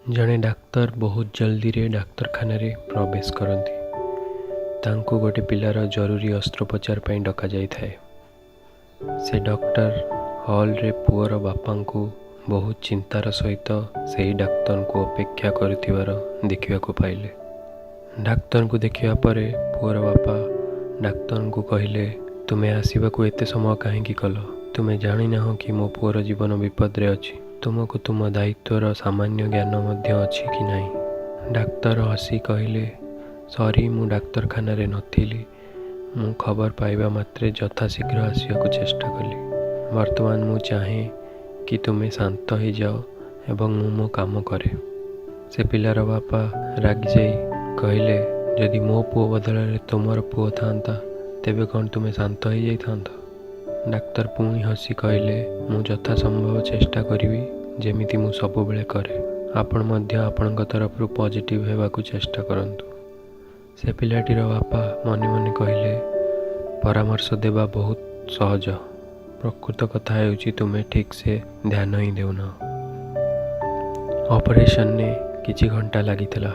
जड़े डाक्तर बहुत जल्दी रे डाक्तरखाना रे प्रवेश करती। तांको गोटे पिलार जरूरी अस्त्रोपचार पर डका जाई थाए। से डॉक्टर हॉल रे पुअर बापा को बहुत चिंतार सहित से डाक्तर को अपेक्षा करुथिबार देखिबा को पाइले। डाक्तर को देखिबा परे पुअर बापा डाक्तर को कहिले, तुमे आसीबा को एते समय काहेकि कल? तुमे जानी ना कि मो पुअर जीवन विपद रे अछि। तुमको तुम दायित्वर सामान्य ज्ञान मध्य अछि कि नहीं? डाक्तर हसी कहिले, सॉरी मु डाक्तरखाना रे नथिली। मु खबर पाइबा मात्रे यथाशीघ्र आसिया को चेष्टा कली। वर्तमान मु चाहे कि तुमे शांत हो जाओ एवं मु मो काम करे। से पिलार बापा रागी जाई कहिले, यदि मो पुओ बदल तुमर पुओ था तेबे कौन तुमे शांत हो जाइथांत? डाक्तर पुणी हसी कहिले, मु यथा संभव चेष्टा करी जेमिति मु सबु बेले करे। आपण मध्य आपणक तरफ पॉजिटिव हेबाकु चेष्टा करंतु। से पिलाटीर बापा मने मने कहिले, परामर्श देवा बहुत सहज, प्रकृत कथा हेउची तुमे ठीक से ध्यान ही देउन। ऑपरेशन ने किछि घंटा लागिथिला,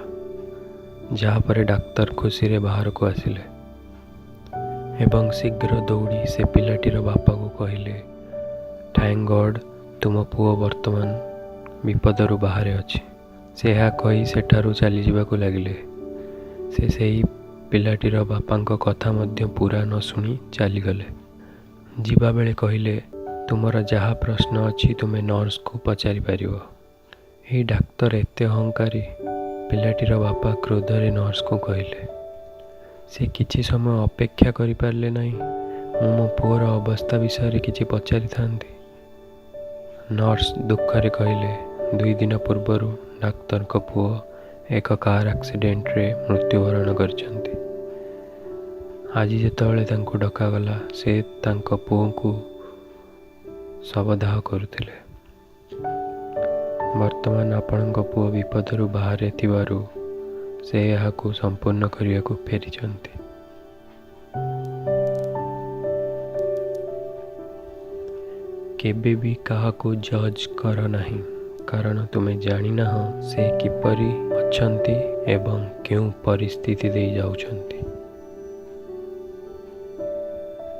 जहा पर डाक्तर खुशी रे बाहर को आसिले एवं शीघ्र दौड़ी से पिलाटीर बापा को कहिले, थैंक गॉड तुम पुओ वर्तमान विपदरु बाहर अछि। से यह कही सेठारु चली जावाकु लागिले। से सही पिलाटीर बापांक कथा मध्य पूरा न सुनी चली गले। जीवा बेले कहिले, तुमर जहा प्रश्न अछि तुमे नर्स को पचारि पारिबो। एही डाक्तर एते अहंकारी? पिलाटीर बापा क्रोधरे नर्स को कहिले। से किछि समय अपेक्षा करि पारले नाही। मु मो पुअर अवस्था विषय किछि पचारि थांती। नर्स दुखरे कहिले, 2 दिन पूर्वरु डाक्तर को पुओ एक कार एक्सीडेंट रे मृत्युवरण करछंती। आज जेतबेले तांको डका गला, से तांको पुओ को शवदाह करुथिले। वर्तमान आपणक पुओ विपदरु बाहर थिबारु से यहाकू संपूर्ण करिया को फेरिचंती। केबे भी काहाको जज कर नहीं, कारण तुमे जानी ना से किपरि अछंती एवं केउ परिस्थिति दे जाउछंती।